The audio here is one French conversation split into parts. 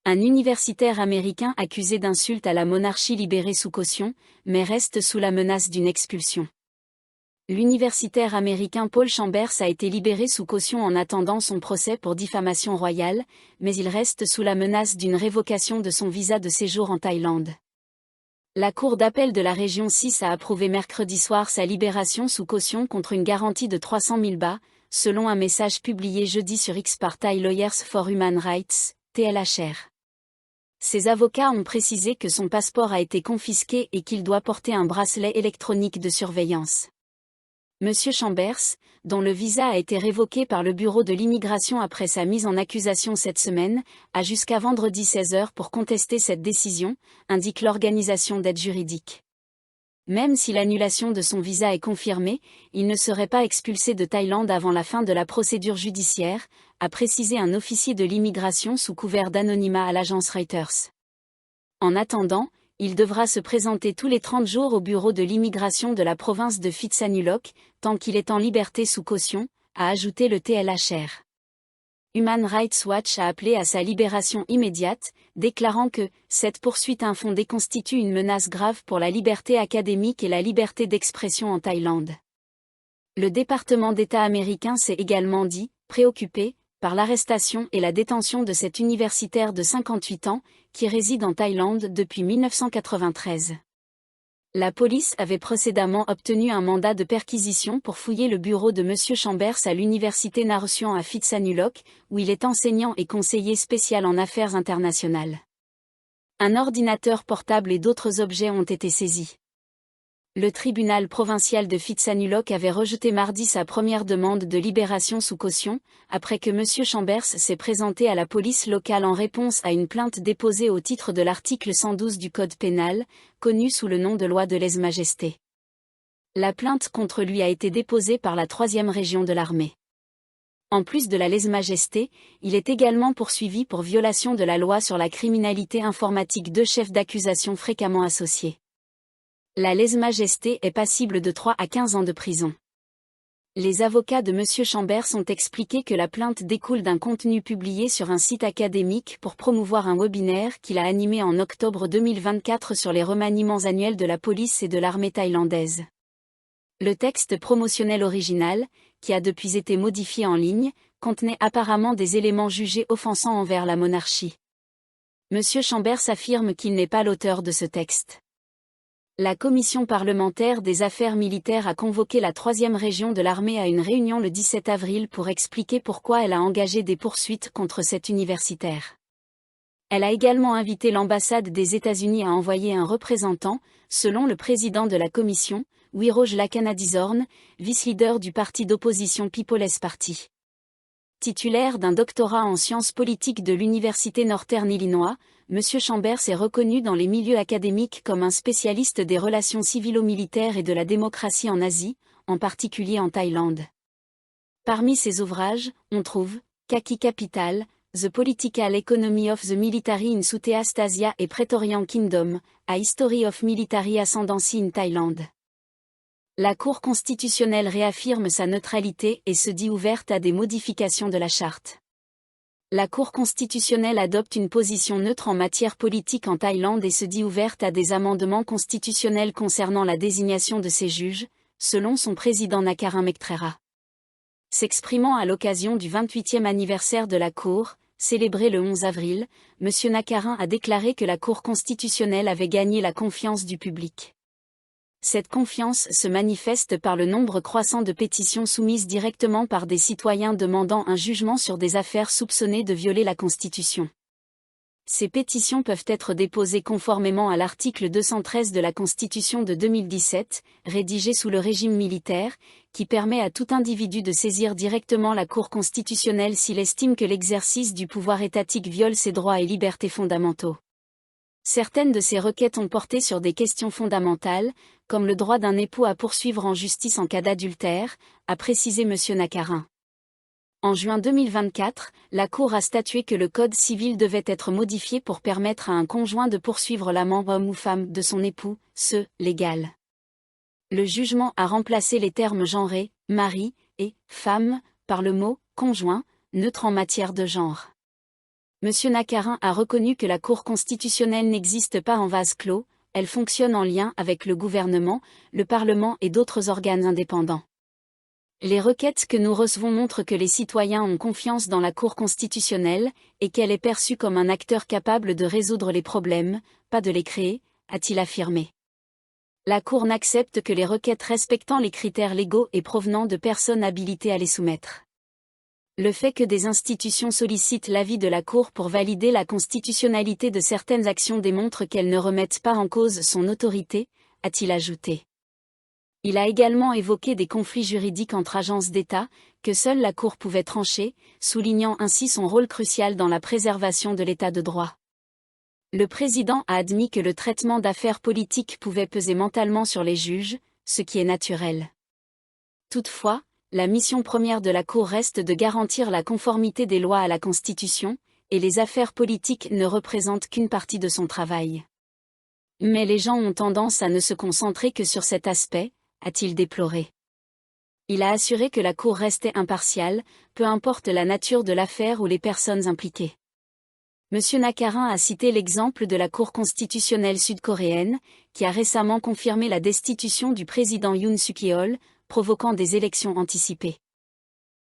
Un universitaire américain accusé d'insulte à la monarchie libéré sous caution, mais reste sous la menace d'une expulsion. L'universitaire américain Paul Chambers a été libéré sous caution en attendant son procès pour diffamation royale, mais il reste sous la menace d'une révocation de son visa de séjour en Thaïlande. La Cour d'appel de la région 6 a approuvé mercredi soir sa libération sous caution contre une garantie de 300 000 baht, selon un message publié jeudi sur X par Thai Lawyers for Human Rights, TLHR. Ses avocats ont précisé que son passeport a été confisqué et qu'il doit porter un bracelet électronique de surveillance. Monsieur Chambers, dont le visa a été révoqué par le Bureau de l'immigration après sa mise en accusation cette semaine, a jusqu'à vendredi 16h pour contester cette décision, indique l'organisation d'aide juridique. Même si l'annulation de son visa est confirmée, il ne serait pas expulsé de Thaïlande avant la fin de la procédure judiciaire, a précisé un officier de l'immigration sous couvert d'anonymat à l'agence Reuters. En attendant, il devra se présenter tous les 30 jours au bureau de l'immigration de la province de Phitsanulok, tant qu'il est en liberté sous caution, a ajouté le TLHR. Human Rights Watch a appelé à sa libération immédiate, déclarant que « cette poursuite infondée constitue une menace grave pour la liberté académique et la liberté d'expression en Thaïlande ». Le département d'État américain s'est également dit « préoccupé » par l'arrestation et la détention de cet universitaire de 58 ans, qui réside en Thaïlande depuis 1993. La police avait précédemment obtenu un mandat de perquisition pour fouiller le bureau de Monsieur Chambers à l'université Naresuan à Phitsanulok, où il est enseignant et conseiller spécial en affaires internationales. Un ordinateur portable et d'autres objets ont été saisis. Le tribunal provincial de Phitsanulok avait rejeté mardi sa première demande de libération sous caution, après que Monsieur Chambers s'est présenté à la police locale en réponse à une plainte déposée au titre de l'article 112 du Code pénal, connu sous le nom de loi de lèse-majesté. La plainte contre lui a été déposée par la 3e région de l'armée. En plus de la lèse-majesté, il est également poursuivi pour violation de la loi sur la criminalité informatique, 2 chefs d'accusation fréquemment associés. La lèse-majesté est passible de 3 à 15 ans de prison. Les avocats de Monsieur Chambers ont expliqué que la plainte découle d'un contenu publié sur un site académique pour promouvoir un webinaire qu'il a animé en octobre 2024 sur les remaniements annuels de la police et de l'armée thaïlandaise. Le texte promotionnel original, qui a depuis été modifié en ligne, contenait apparemment des éléments jugés offensants envers la monarchie. Monsieur Chambers affirme qu'il n'est pas l'auteur de ce texte. La commission parlementaire des affaires militaires a convoqué la 3e région de l'armée à une réunion le 17 avril pour expliquer pourquoi elle a engagé des poursuites contre cet universitaire. Elle a également invité l'ambassade des États-Unis à envoyer un représentant, selon le président de la commission, Wiroj Lakanadizorn, vice-leader du parti d'opposition People's Party. Titulaire d'un doctorat en sciences politiques de l'université Northern Illinois, M. Chambers est reconnu dans les milieux académiques comme un spécialiste des relations civilo-militaires et de la démocratie en Asie, en particulier en Thaïlande. Parmi ses ouvrages, on trouve « Kaki Capital », The Political Economy of the Military in Southeast Asia et Praetorian Kingdom, A History of Military Ascendancy in Thailand. La Cour constitutionnelle réaffirme sa neutralité et se dit ouverte à des modifications de la charte. La Cour constitutionnelle adopte une position neutre en matière politique en Thaïlande et se dit ouverte à des amendements constitutionnels concernant la désignation de ses juges, selon son président Nakarin Mektrera. S'exprimant à l'occasion du 28e anniversaire de la Cour, célébré le 11 avril, M. Nakarin a déclaré que la Cour constitutionnelle avait gagné la confiance du public. Cette confiance se manifeste par le nombre croissant de pétitions soumises directement par des citoyens demandant un jugement sur des affaires soupçonnées de violer la Constitution. Ces pétitions peuvent être déposées conformément à l'article 213 de la Constitution de 2017, rédigé sous le régime militaire, qui permet à tout individu de saisir directement la Cour constitutionnelle s'il estime que l'exercice du pouvoir étatique viole ses droits et libertés fondamentaux. Certaines de ces requêtes ont porté sur des questions fondamentales, comme le droit d'un époux à poursuivre en justice en cas d'adultère, a précisé M. Nakarin. En juin 2024, la Cour a statué que le Code civil devait être modifié pour permettre à un conjoint de poursuivre l'amant homme ou femme de son époux, ce « légal ». Le jugement a remplacé les termes genrés, mari, et femme, par le mot « conjoint », neutre en matière de genre. M. Nakarin a reconnu que la Cour constitutionnelle n'existe pas en vase clos, elle fonctionne en lien avec le gouvernement, le Parlement et d'autres organes indépendants. Les requêtes que nous recevons montrent que les citoyens ont confiance dans la Cour constitutionnelle, et qu'elle est perçue comme un acteur capable de résoudre les problèmes, pas de les créer, a-t-il affirmé. La Cour n'accepte que les requêtes respectant les critères légaux et provenant de personnes habilitées à les soumettre. Le fait que des institutions sollicitent l'avis de la Cour pour valider la constitutionnalité de certaines actions démontre qu'elles ne remettent pas en cause son autorité, a-t-il ajouté. Il a également évoqué des conflits juridiques entre agences d'État, que seule la Cour pouvait trancher, soulignant ainsi son rôle crucial dans la préservation de l'État de droit. Le président a admis que le traitement d'affaires politiques pouvait peser mentalement sur les juges, ce qui est naturel. Toutefois, la mission première de la Cour reste de garantir la conformité des lois à la Constitution, et les affaires politiques ne représentent qu'une partie de son travail. Mais les gens ont tendance à ne se concentrer que sur cet aspect, a-t-il déploré. Il a assuré que la Cour restait impartiale, peu importe la nature de l'affaire ou les personnes impliquées. M. Nakarin a cité l'exemple de la Cour constitutionnelle sud-coréenne, qui a récemment confirmé la destitution du président Yoon Suk-yeol, provoquant des élections anticipées.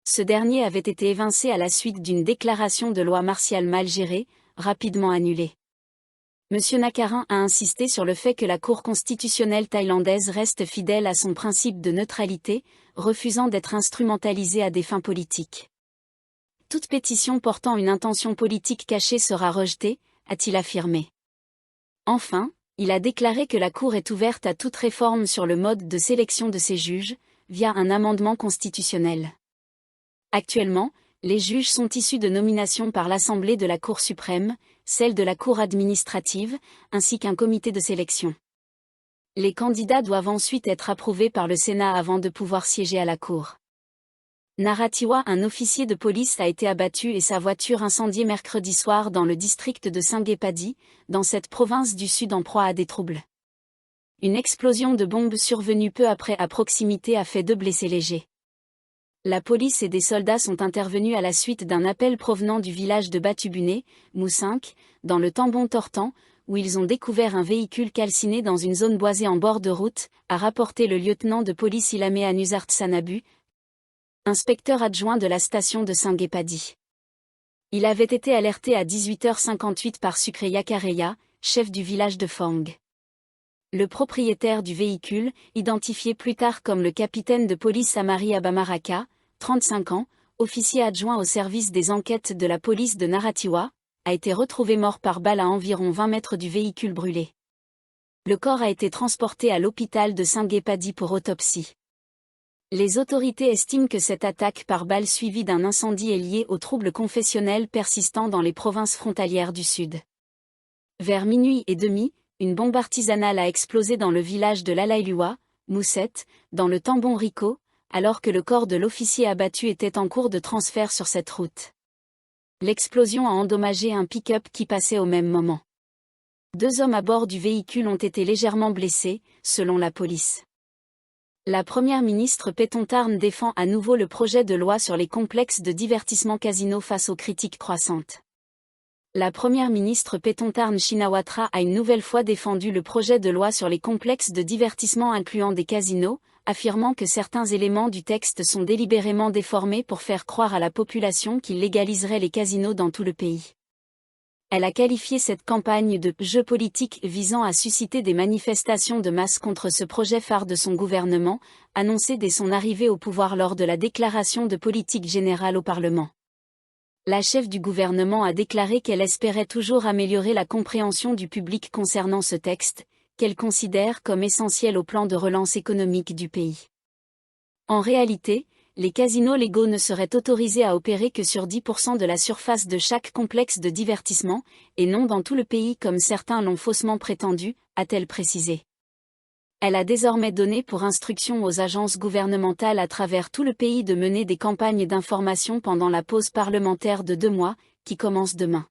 Ce dernier avait été évincé à la suite d'une déclaration de loi martiale mal gérée, rapidement annulée. M. Nakarin a insisté sur le fait que la Cour constitutionnelle thaïlandaise reste fidèle à son principe de neutralité, refusant d'être instrumentalisée à des fins politiques. Toute pétition portant une intention politique cachée sera rejetée, a-t-il affirmé. Enfin, il a déclaré que la Cour est ouverte à toute réforme sur le mode de sélection de ses juges, via un amendement constitutionnel. Actuellement, les juges sont issus de nominations par l'Assemblée de la Cour suprême, celle de la Cour administrative, ainsi qu'un comité de sélection. Les candidats doivent ensuite être approuvés par le Sénat avant de pouvoir siéger à la Cour. Narathiwat, un officier de police a été abattu et sa voiture incendiée mercredi soir dans le district de Singepadi, dans cette province du Sud en proie à des troubles. Une explosion de bombes survenue peu après à proximité a fait 2 blessés légers. La police et des soldats sont intervenus à la suite d'un appel provenant du village de Batubune, Mou5, dans le Tambon Tortan, où ils ont découvert un véhicule calciné dans une zone boisée en bord de route, a rapporté le lieutenant de police Ilame Anusart Sanabu, inspecteur adjoint de la station de Singepadi. Il avait été alerté à 18h58 par Sukre Yakareya, chef du village de Fang. Le propriétaire du véhicule, identifié plus tard comme le capitaine de police Amari Abamaraka, 35 ans, officier adjoint au service des enquêtes de la police de Narathiwat, a été retrouvé mort par balle à environ 20 mètres du véhicule brûlé. Le corps a été transporté à l'hôpital de Singepadi pour autopsie. Les autorités estiment que cette attaque par balle suivie d'un incendie est liée aux troubles confessionnels persistants dans les provinces frontalières du Sud. Vers minuit et demi, une bombe artisanale a explosé dans le village de Lalailua, Mousset, dans le Tambon Rico, alors que le corps de l'officier abattu était en cours de transfert sur cette route. L'explosion a endommagé un pick-up qui passait au même moment. 2 hommes à bord du véhicule ont été légèrement blessés, selon la police. La première ministre Paetongtarn défend à nouveau le projet de loi sur les complexes de divertissement casino face aux critiques croissantes. La première ministre Paetongtarn Shinawatra a une nouvelle fois défendu le projet de loi sur les complexes de divertissement incluant des casinos, affirmant que certains éléments du texte sont délibérément déformés pour faire croire à la population qu'il légaliserait les casinos dans tout le pays. Elle a qualifié cette campagne de « jeu politique » visant à susciter des manifestations de masse contre ce projet phare de son gouvernement, annoncé dès son arrivée au pouvoir lors de la déclaration de politique générale au Parlement. La chef du gouvernement a déclaré qu'elle espérait toujours améliorer la compréhension du public concernant ce texte, qu'elle considère comme essentiel au plan de relance économique du pays. En réalité, les casinos légaux ne seraient autorisés à opérer que sur 10% de la surface de chaque complexe de divertissement, et non dans tout le pays comme certains l'ont faussement prétendu, a-t-elle précisé. Elle a désormais donné pour instruction aux agences gouvernementales à travers tout le pays de mener des campagnes d'information pendant la pause parlementaire de 2 mois, qui commence demain.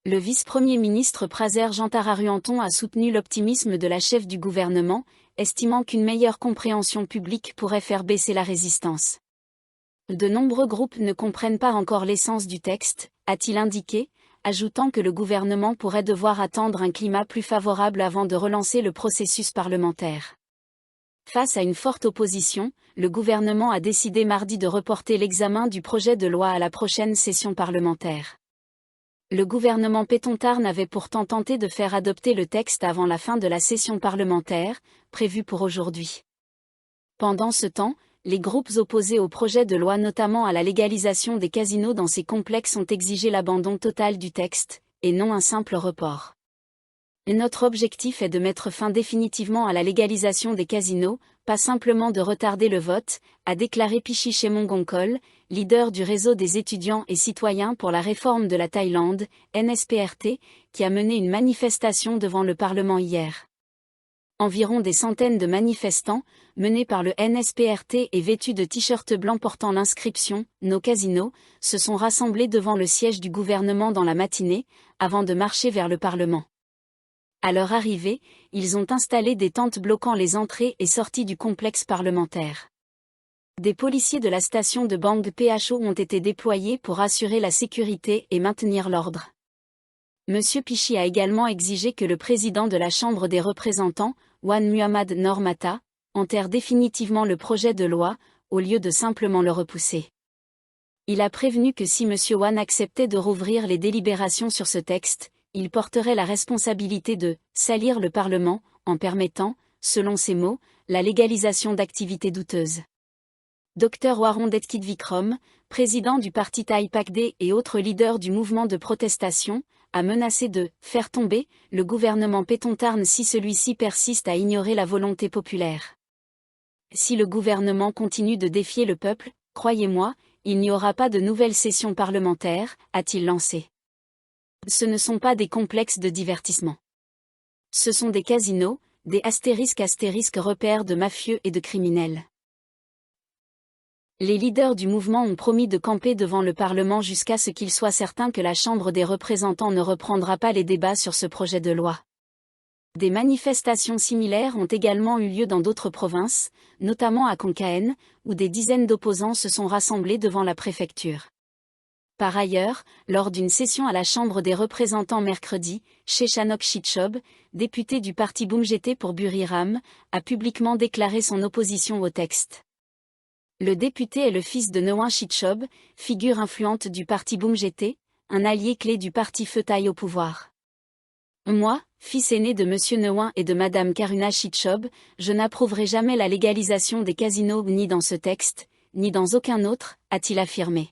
Le vice-premier ministre Praser Jantararuanton a soutenu l'optimisme de la chef du gouvernement, estimant qu'une meilleure compréhension publique pourrait faire baisser la résistance. De nombreux groupes ne comprennent pas encore l'essence du texte, a-t-il indiqué, ajoutant que le gouvernement pourrait devoir attendre un climat plus favorable avant de relancer le processus parlementaire. Face à une forte opposition, le gouvernement a décidé mardi de reporter l'examen du projet de loi à la prochaine session parlementaire. Le gouvernement Pétontard avait pourtant tenté de faire adopter le texte avant la fin de la session parlementaire, prévue pour aujourd'hui. Pendant ce temps, les groupes opposés au projet de loi, notamment à la légalisation des casinos dans ces complexes, ont exigé l'abandon total du texte, et non un simple report. Et notre objectif est de mettre fin définitivement à la légalisation des casinos, pas simplement de retarder le vote, a déclaré Pichichemon Gongkol, leader du réseau des étudiants et citoyens pour la réforme de la Thaïlande, NSPRT, qui a mené une manifestation devant le Parlement hier. Environ des centaines de manifestants, menés par le NSPRT et vêtus de t-shirts blancs portant l'inscription « Nos casinos », se sont rassemblés devant le siège du gouvernement dans la matinée, avant de marcher vers le Parlement. À leur arrivée, ils ont installé des tentes bloquant les entrées et sorties du complexe parlementaire. Des policiers de la station de Bang PHO ont été déployés pour assurer la sécurité et maintenir l'ordre. Monsieur Pichi a également exigé que le président de la Chambre des représentants, Wan Muhammad Noor Matha, enterre définitivement le projet de loi, au lieu de simplement le repousser. Il a prévenu que si Monsieur Wan acceptait de rouvrir les délibérations sur ce texte, il porterait la responsabilité de « salir le Parlement » en permettant, selon ses mots, la légalisation d'activités douteuses. Dr Warong Dekitvikrom, président du parti Thai Pakde et autre leader du mouvement de protestation, a menacé de « faire tomber » le gouvernement Pétontard si celui-ci persiste à ignorer la volonté populaire. Si le gouvernement continue de défier le peuple, croyez-moi, il n'y aura pas de nouvelle session parlementaire, a-t-il lancé. Ce ne sont pas des complexes de divertissement. Ce sont des casinos, des *** repères de mafieux et de criminels. Les leaders du mouvement ont promis de camper devant le Parlement jusqu'à ce qu'ils soient certains que la Chambre des représentants ne reprendra pas les débats sur ce projet de loi. Des manifestations similaires ont également eu lieu dans d'autres provinces, notamment à Khon Kaen, où des dizaines d'opposants se sont rassemblés devant la préfecture. Par ailleurs, lors d'une session à la Chambre des représentants mercredi, Chechanok Chitchob, député du parti Bumjete pour Buriram, a publiquement déclaré son opposition au texte. Le député est le fils de Noin Chitchob, figure influente du parti Bumjete, un allié clé du parti Pheu Thai au pouvoir. Moi, fils aîné de Monsieur Noin et de Madame Karuna Chitchob, je n'approuverai jamais la légalisation des casinos ni dans ce texte, ni dans aucun autre, a-t-il affirmé.